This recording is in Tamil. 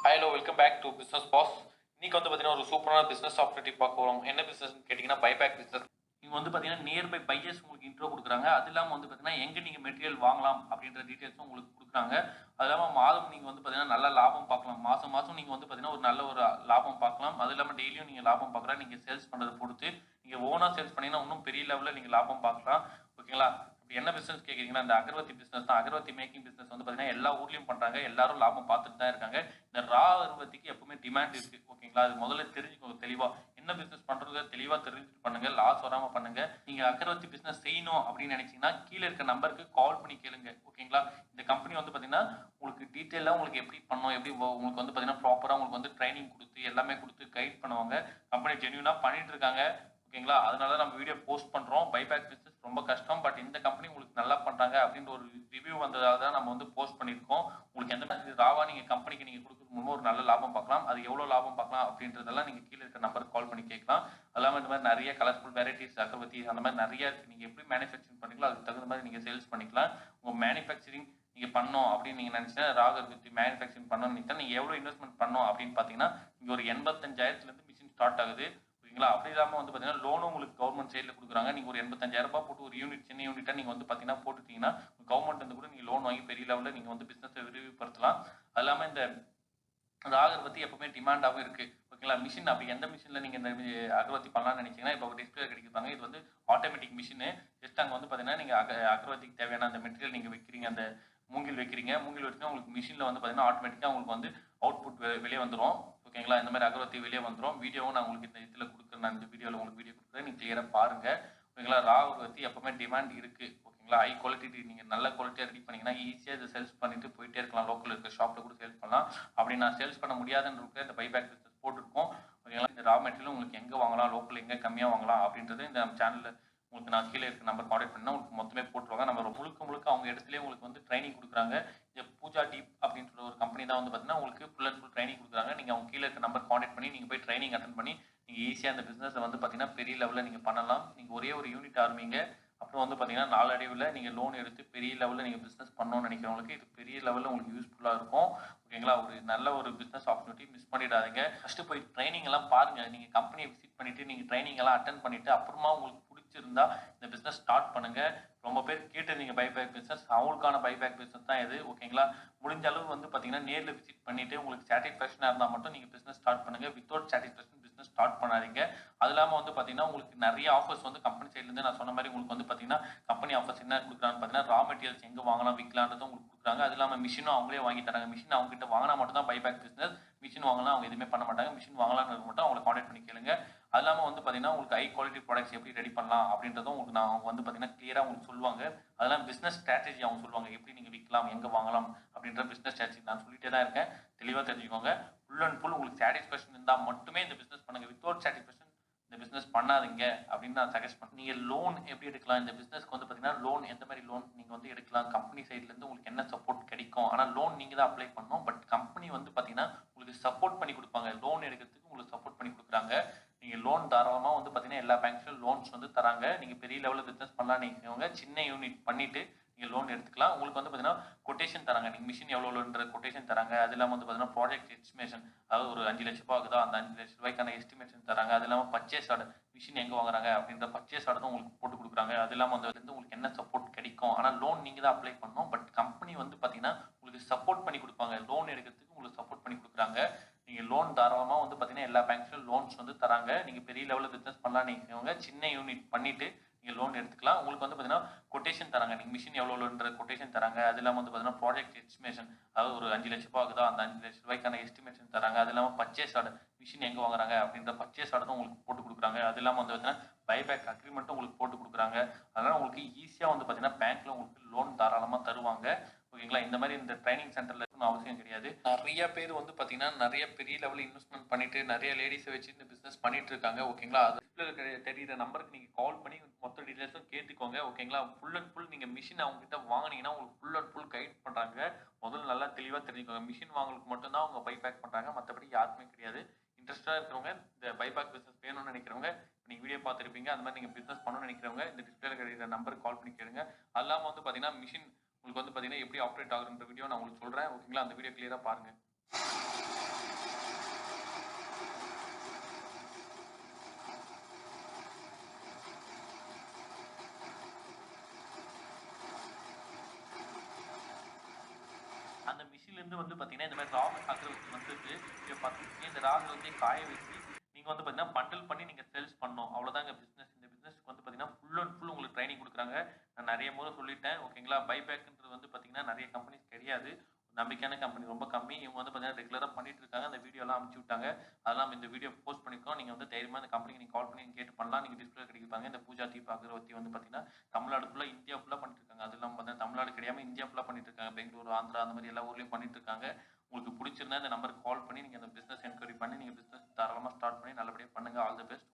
Hi hello welcome back to business boss. இன்னைக்கு வந்து பார்த்தீங்கன்னா ஒரு சூப்பரான பிஸ்னஸ் ஆப்பர்ச்சுனிட்டி பார்க்க போகிறோம். என்ன பிஸ்னஸ்னு கேட்டிங்கன்னா பைபேக் பிஸ்னஸ். நீங்கள் வந்து பார்த்தீங்கன்னா நியர்பை பையர்ஸ் உங்களுக்கு இன்ட்ரோ கொடுக்குறாங்க. அது இல்லாமல் வந்து பார்த்தீங்கன்னா எங்கே நீங்கள் மெட்டீரியல் வாங்கலாம் அப்படின்ற டீட்டெயில்ஸும் உங்களுக்கு கொடுக்குறாங்க. அது இல்லாமல் மாதம் நீங்கள் வந்து பார்த்தீங்கன்னா நல்ல லாபம் பார்க்கலாம். மாதம் மாதம் நீங்கள் வந்து பார்த்தீங்கன்னா ஒரு நல்ல ஒரு லாபம் பார்க்கலாம். அது இல்லாமல் டெய்லியும் நீங்கள் லாபம் பார்க்கலாம். நீங்கள் சேல்ஸ் பண்ணுறதை பொறுத்து நீங்கள் ஓனாக சேல்ஸ் பண்ணிங்கன்னா இன்னும் பெரிய லெவலில் நீங்கள் லாபம் பார்க்கலாம். ஓகேங்களா? இப்படி என்ன பிஸ்னஸ் கேட்குறீங்கன்னா இந்த அகர்வத்தி பிஸ்னஸ் தான். அகர்வத்தி மேக்கிங் பிஸ்னஸ் வந்து பார்த்தீங்கன்னா எல்லா ஊர்லேயும் பண்ணுறாங்க. எல்லாரும் லாபம் பார்த்துட்டு தான் இருக்காங்க. இந்த ரா அகர்வத்திக்கு எப்பவுமே டிமாண்ட் இருக்கு. ஓகேங்களா? அது முதல்ல தெரிஞ்சுக்கோங்க தெளிவா. என்ன பிசினஸ் பண்றது தெளிவா தெரிஞ்சுட்டு பண்ணுங்க. லாஸ் வராம பண்ணுங்க. நீங்க அகர்வத்தி பிசினஸ் செய்யணும் அப்படின்னு நினைச்சீங்கன்னா கீழே இருக்க நம்பருக்கு கால் பண்ணி கேளுங்க. ஓகேங்களா? இந்த கம்பெனி வந்து பாத்தீங்கன்னா உங்களுக்கு டீட்டெயிலா உங்களுக்கு எப்படி பண்ணணும், எப்படி உங்களுக்கு வந்து பாத்தீங்கன்னா ப்ராப்பரா உங்களுக்கு வந்து ட்ரைனிங் கொடுத்து எல்லாமே கொடுத்து கைட் பண்ணுவாங்க. கம்பெனி ஜென்யூனா பண்ணிட்டு இருக்காங்க. ஓகேங்களா? அதனால நம்ம வீடியோ போஸ்ட் பண்றோம். பைபேக் பிசினஸ் ரொம்ப கஷ்டம், பட் இந்த கம்பெனி உங்களுக்கு நல்லா பண்றாங்க அப்படின்ற ஒரு ரிவ்யூ வந்ததால தான் நம்ம வந்து போஸ்ட் பண்ணியிருக்கோம். உங்களுக்கு எந்த மாதிரி ராவா நீங்க கம்பெனிக்கு நீங்க கொடுக்குறது மூலமா ஒரு நல்ல லாபம் பார்க்கலாம். அது எவ்வளவு லாபம் பார்க்கலாம் அப்படின்றதெல்லாம் நீங்க கீழே இருக்க நம்பருக்கு கால் பண்ணி கேட்கலாம். அது இல்லாமல் இந்த மாதிரி நிறைய கலர்ஃபுல் வெரைட்டிஸ் அகர்வத்தி அந்த மாதிரி நிறைய இருக்கு. நீங்க எப்படி மேனுஃபேக்சரிங் பண்ணீங்களோ அதுக்கு தகுந்த மாதிரி நீங்க சேல்ஸ் பண்ணிக்கலாம். உங்க மேனுஃபேக்சரிங் நீங்க பண்ணோம் அப்படின்னு நீங்க நினைச்சா அகர்வத்தி மேனுஃபேக்சரிங் பண்ணணும்னு நினைச்சா நீங்க எவ்வளவு இன்வெஸ்ட்மெண்ட் பண்ணணும் அப்படின்னு பாத்தீங்கன்னா இங்க ஒரு 85,000 இருந்து மிஷின் ஸ்டார்ட் ஆகுது. ஓகேங்களா? அப்படி இல்லாமல் வந்து பார்த்தீங்கன்னா லோனும் உங்களுக்கு கவர்மெண்ட் சைடில் கொடுக்குறாங்க. நீங்கள் ஒரு 85,000 ரூபாய் போட்டு ஒரு யூனிட் சின்ன யூனிட்டாக நீங்கள் வந்து பார்த்தீங்கன்னா போட்டுட்டீங்கன்னா கவர்மெண்ட் வந்து கூட நீங்கள் லோன் வாங்கி பெரிய லெவலில் நீங்கள் வந்து பிஸ்னஸை விரிவுபடுத்தலாம். அது இல்லாமல் இந்த அகர்வத்தி எப்பவுமே டிமாண்டாகவும் இருக்கு. ஓகேங்களா? மிஷின் அப்படி எந்த மிஷினில் நீங்கள் இந்த அகர்வத்தி பண்ணலாம்னு நினைச்சீங்கன்னா இப்போ டிஸ்பிளே கிடைக்கிறாங்க. இது வந்து ஆட்டோமேட்டிக் மிஷின். ஜஸ்ட் அங்கே வந்து பார்த்தீங்கன்னா நீங்கள் அகர்வத்திக்கு தேவையான அந்த மெட்டீரியல் நீங்கள் வைக்கிறீங்க, அந்த மூங்கில் வைக்கிறீங்க. மூங்கில் வச்சுன்னா உங்களுக்கு மிஷினில் வந்து பார்த்தீங்கன்னா ஆட்டோமேட்டிக்காக உங்களுக்கு வந்து அவுட்புட் வெளியே வந்துடும். ஓகேங்களா? இந்த மாதிரி அகர்வத்தி வெளியே வந்துடும். வீடியோவும் நான் உங்களுக்கு இந்த இதில் கொடுக்குறேன். நான் இந்த வீடியோவில் உங்களுக்கு வீடியோ கொடுக்குறேன். நீங்கள் கிளியராக பாருங்க. ஓகேங்களா? ரா அகர்வத்தி எப்பவுமே டிமாண்ட் இருக்கு. ஓகேங்களா? ஹை குவாலிட்டி நீங்கள் நல்ல குவாலிட்டியாக ரெடி பண்ணீங்கன்னா ஈஸியாக இதை சேல்ஸ் பண்ணிட்டு போயிட்டே இருக்கலாம். லோக்கல் இருக்க ஷாப்பில் கூட சேல்ஸ் பண்ணலாம். அப்படி நான் சேல்ஸ் பண்ண முடியாதுன்ற இந்த பைபேக் பிஸ்னஸ் போட்டிருக்கோம். ஓகேங்களா? இந்த ரா மெட்டீரியல் உங்களுக்கு எங்கே வாங்கலாம், லோக்கல் எங்கே கம்மியாக வாங்கலாம் அப்படின்றது இந்த சேனலில் உங்களுக்கு நான் கீழே இருக்க நம்பர் கான்டாக்ட் பண்ணால் உங்களுக்கு மொத்தமே போட்டுருவாங்க. நம்ம முழுக்க அவங்க இடத்துலேயே உங்களுக்கு வந்து ட்ரைனிங் கொடுக்குறாங்க. இந்த பூஜா டீப் அப்படின்னு சொல்ற ஒரு கம்பெனி தான் வந்து பார்த்தீங்கன்னா உங்களுக்கு ஃபுல் அண்ட் ஃபுல் ட்ரைனிங் கொடுக்குறாங்க. நீங்கள் அவங்க கீழே இருக்க நம்பர் கான்டாக்ட் பண்ணி நீங்கள் போய் ட்ரைனிங் அட்டன் பண்ணி நீங்கள் ஈஸியாக அந்த பிஸ்னஸை வந்து பார்த்தீங்கன்னா பெரிய லெவலில் நீங்கள் பண்ணலாம். நீங்கள் ஒரே ஒரு யூனிட் ஆரம்பிங்க. அப்புறம் வந்து பார்த்தீங்கன்னா நாளடைவில் நீங்கள் லோன் எடுத்து பெரிய லெவலில் நீங்கள் பிஸ்னஸ் பண்ணணும்னு நினைக்கிறவங்களுக்கு இது பெரிய லெவலில் உங்களுக்கு யூஸ்ஃபுல்லாக இருக்கும். ஓகேங்களா? ஒரு நல்ல ஒரு பிஸ்னஸ் ஆப்பர்ச்சுனிட்டி மிஸ் பண்ணிடாதீங்க. ஃபஸ்ட்டு போய் ட்ரைனிங் எல்லாம் பாருங்கள். நீங்கள் கம்பெனியை விசிட் பண்ணிவிட்டு நீங்கள் ட்ரைனிங் எல்லாம் அட்டன் பண்ணிவிட்டு அப்புறமா உங்களுக்கு பிடிச்சிருந்தா இந்த பிஸ்னஸ் ஸ்டார்ட் பண்ணுங்க. ரொம்ப பேர் கேட்டிருந்தீங்க பைபேக் பிஸ்னஸ், அவங்களுக்கான பைபேக் பிஸ்னஸ் தான் இது. ஓகேங்களா? முடிஞ்ச அளவு வந்து பார்த்தீங்கன்னா நேரில் விசிட் பண்ணிட்டு உங்களுக்கு சாட்டிஸ்ஃபேக்ஷனாக இருந்தால் மட்டும் நீங்கள் பிஸ்னஸ் ஸ்டார்ட் பண்ணுங்க. வித்தவுட் சாட்டிஸ்ஃபேக்ஷன் பிஸ்னஸ் ஸ்டார்ட் பண்ணாதீங்க. அது இல்லாமல் வந்து பார்த்தீங்கன்னா உங்களுக்கு நிறைய ஆஃபர்ஸ் வந்து கம்பெனி சைட்லேருந்து நான் சொன்ன மாதிரி உங்களுக்கு வந்து பார்த்தீங்கன்னா கம்பெனி ஆஃபர்ஸ் என்ன கொடுக்குறான்னு பார்த்தீங்கன்னா ரா மெட்டீரியல்ஸ் எங்கே வாங்கலாம் விற்கலான்றதும் உங்களுக்கு கொடுக்குறாங்க. அது இல்லாமல் மிஷினும் அவங்களே வாங்கி தராங்க. மிஷின் அவங்க கிட்ட வாங்கினா மட்டும் தான் பைபேக் பிஸ்னஸ். மிஷின் வாங்கலாம் அவங்க எதுவுமே பண்ண மாட்டாங்க. மிஷின் வாங்கலாம்னு மட்டும் அவங்களை கான்டாக்ட் பண்ணி கேளுங்க. அது இல்லாமல் வந்து பார்த்தீங்கன்னா உங்களுக்கு ஹை குவாலிட்டி ப்ராடக்ட்ஸ் எப்படி ரெடி பண்ணலாம் அப்படின்றதும் உங்களுக்கு நான் அவங்க வந்து பார்த்தீங்கன்னா கிளியராக உங்களுக்கு சொல்லுவாங்க. அதெல்லாம் பிஸ்னஸ் ஸ்ட்ராட்டஜி அவங்க சொல்லுவாங்க. எப்படி நீங்கள் விற்கலாம், எங்கே வாங்கலாம் அப்படின்ற பிஸ்னஸ் ஸ்ட்ராட்டஜி நான் சொல்லிட்டே தான் இருக்கேன். தெளிவாக தெரிஞ்சுக்கோங்க. ஃபுல் அண்ட் ஃபுல் உங்களுக்கு சாட்டிஸ்ஃபேக்ஷன் இருந்தால் மட்டுமே இந்த பிஸ்னஸ் பண்ணுங்க. வித்தவுட் சாட்டிஸ்ஃபேக்ஷன் இந்த பிஸ்னஸ் பண்ணாதீங்க அப்படின்னு நான் சஜஸ்ட் பண்ணேன். நீங்கள் லோன் எப்படி எடுக்கலாம் இந்த பிஸ்னஸ்க்கு வந்து பார்த்தீங்கன்னா லோன் எந்த மாதிரி லோன் நீங்கள் வந்து எடுக்கலாம், கம்பெனி சைட்லேருந்து உங்களுக்கு என்ன சப்போர்ட் கிடைக்கும். ஆனால் லோன் நீங்கள் தான் அப்ளை பண்ணணும். பட் கம்பெனி வந்து பார்த்தீங்கன்னா உங்களுக்கு சப்போர்ட் பண்ணி கொடுப்பாங்க. லோன் எடுக்கிறதுக்கு உங்களுக்கு சப்போர்ட் பண்ணி கொடுக்குறாங்க. நீங்கள் லோன் தாராளமாக வந்து பார்த்தீங்கன்னா எல்லா பேங்க்ஸ்லையும் லோன்ஸ் வந்து தராங்க. நீங்கள் பெரிய லெவலில் பிஸ்னஸ் பண்ணலாம் நினைக்கிறவங்க சின்ன யூனிட் பண்ணிவிட்டு நீங்கள் லோன் எடுத்துக்கலாம். உங்களுக்கு வந்து பார்த்தீங்கன்னா கொட்டேஷன் தராங்க. நீங்கள் மிஷின் எவ்வளோன்ற கொட்டேஷன் தராங்க. அது இல்லாமல் வந்து பார்த்தீங்கன்னா ப்ராஜெக்ட் எஸ்டிமேஷன், அதாவது ஒரு 5 லட்ச ரூபாய் ஆகுதா அந்த 5 லட்ச ரூபாய்க்கான எஸ்டிமேஷன் தராங்க. அது இல்லாமல் பர்ச்சேஸ் ஆர்டர், மிஷின் எங்கே வாங்குறாங்க அப்படின்ற பர்ச்சேஸ் ஆர்டரும் உங்களுக்கு போட்டு கொடுக்குறாங்க. அது இல்லாமல் வந்து உங்களுக்கு என்ன சப்போர்ட் கிடைக்கும். ஆனால் லோன் நீங்கள் தான் அப்ளை பண்ணணும். பட் கம்பெனி வந்து பார்த்தீங்கன்னா உங்களுக்கு சப்போர்ட் பண்ணி கொடுப்பாங்க. லோன் எடுக்கிறதுக்கு உங்களுக்கு சப்போர்ட் பண்ணி கொடுக்குறாங்க. நீங்கள் லோன் தாராளமாக வந்து பார்த்தீங்கன்னா எல்லா பேங்க்ஸ்லையும் லோன்ஸ் வந்து தராங்க. நீங்கள் பெரிய லெவலில் பிஸ்னஸ் பண்ணலாம் நினைக்கிறவங்க சின்ன யூனிட் பண்ணிவிட்டு நீங்கள் லோன் எடுத்துக்கலாம். உங்களுக்கு வந்து பார்த்தீங்கன்னா கொட்டேஷன் தராங்க. நீங்கள் மிஷின் எவ்வளோன்ற கொட்டேஷன் தராங்க. அது இல்லாமல் வந்து பார்த்தீங்கன்னா ப்ராஜெக்ட் எஸ்டிமேஷன், அதாவது ஒரு 5 லட்ச ரூபாய் ஆகுதா அந்த 5 லட்ச ரூபாய்க்கான எஸ்டிமேஷன் தராங்க. அது இல்லாமல் பர்ச்சேஸ் ஆர்டர், மிஷின் எங்கே வாங்குறாங்க அப்படின்ற பர்ச்சேஸ் ஆர்டரும் உங்களுக்கு போட்டு கொடுக்குறாங்க. அது இல்லாமல் வந்து பார்த்தீங்கன்னா பைபேக் அக்ரிமெண்ட்டும் உங்களுக்கு போட்டு கொடுக்குறாங்க. அதனால் உங்களுக்கு ஈஸியாக வந்து பார்த்தீங்கன்னா பேங்க்கில் உங்களுக்கு லோன் தாராளமாக தருவாங்க. ஓகேங்களா? இந்த மாதிரி இந்த ட்ரைனிங் சென்டரில் இருக்கணும் அவசியம் கிடையாது. நிறைய பேர் வந்து பார்த்தீங்கன்னா நிறைய பெரிய லெவலில் இன்வெஸ்ட்மெண்ட் பண்ணிட்டு நிறைய லேடிஸை வச்சு இந்த பிஸ்னஸ் பண்ணிட்டு இருக்காங்க. ஓகேங்களா? அது தெரியுற நம்பருக்கு நீங்கள் கால் பண்ணி மொத்த டீட்டெயில்ஸும் கேட்டுக்கோங்க. ஓகேங்களா? ஃபுல் அண்ட் ஃபுல் நீங்கள் மிஷின் அவங்க கிட்ட வாங்கினீங்கன்னா உங்களுக்கு ஃபுல் அண்ட் ஃபுல் கைட் பண்ணுறாங்க. முதல்ல நல்லா தெளிவாக தெரிஞ்சுக்கோங்க. மிஷின் வாங்களுக்கு மட்டும்தான் அவங்க பைபேக் பண்ணுறாங்க, மற்றபடி யாருக்குமே கிடையாது. இன்ட்ரெஸ்டாக இருக்கிறவங்க, இந்த பைபேக் பிஸ்னஸ் வேணும்னு நினைக்கிறவங்க, நீங்கள் வீடியோ பார்த்துருப்பீங்க, அந்த மாதிரி நீங்கள் பிஸ்னஸ் பண்ணணும்னு நினைக்கிறவங்க இந்த டிஸ்பிளேல கிடைக்கிற நம்பருக்கு கால் பண்ணி கேளுங்க. அது இல்லாமல் வந்து பார்த்தீங்கன்னா மிஷின் உங்களுக்கு வந்து பார்த்தீங்கன்னா எப்படி ஆப்ரேட் ஆகுன்ற வீடியோ நான் உங்களுக்கு சொல்கிறேன். ஓகேங்களா? அந்த வீடியோ கிளியராக பாருங்கள். அந்த மிஷின்லேருந்து வந்து பார்த்தீங்கன்னா இந்த மாதிரி அகரபத்தி வந்துருக்கு. இதை பார்த்துக்கிட்டீங்க இந்த அகரபத்தியை காய வச்சு நீங்கள் வந்து பார்த்தீங்கன்னா பண்டில் பண்ணி நீங்கள் சேல்ஸ் பண்ணணும். அவ்வளோதாங்க பிஸ்னஸ். இந்த பிஸ்னஸ்க்கு வந்து பார்த்தீங்கன்னா ஃபுல் அண்ட் ஃபுல் உங்களுக்கு ட்ரைனிங் கொடுக்குறாங்க. நான் நிறைய முறை சொல்லிட்டேன் ஓகேங்களா. பைபேக்ன்றது வந்து பார்த்தீங்கன்னா நிறைய கம்பெனிஸ் கிடையாது. நம்பிக்கையான கம்பெனி ரொம்ப கம்மி. இவங்க வந்து பார்த்தீங்கன்னா ரெகுலராக பண்ணிட்டு இருக்காங்க. அந்த வீடியோலாம் அனுப்பிச்சு விட்டாங்க. அதெல்லாம் இந்த வீடியோ போஸ்ட் பண்ணியிருக்கோம். நீங்கள் வந்து தைரியமாக இந்த கம்பெனிக்கு நீங்கள் கால் பண்ணி நீங்கள் கேட்டு பண்ணலாம். நீங்கள் டிஸ்பிளே கிடைப்பாங்க. இந்த பூஜா தீப அகரபத்தி வந்து பார்த்தீங்கன்னா தமிழ்நாடு ஃபுல்லாக இந்தியா ஃபுல்லாக பண்ணிட்டு இருக்காங்க. அது இல்லாமல் பார்த்தீங்கன்னா தமிழ்நாடு கிடையாம இந்தியா ஃபுல்லாக பண்ணிட்டு இருக்காங்க. பெங்களூர், ஆந்திரா அந்த மாதிரி எல்லா ஊர்லேயும் பண்ணிட்டு இருக்காங்க. உங்களுக்கு பிடிச்சிருந்தா இந்த நம்பருக்கு கால் பண்ணி நீங்கள் அந்த பிஸ்னஸ் என்கொயரி பண்ணி நீங்கள் பிஸ்னஸ் தாராளமாக ஸ்டார்ட் பண்ணி நல்லபடியாக பண்ணுங்கள். All the best.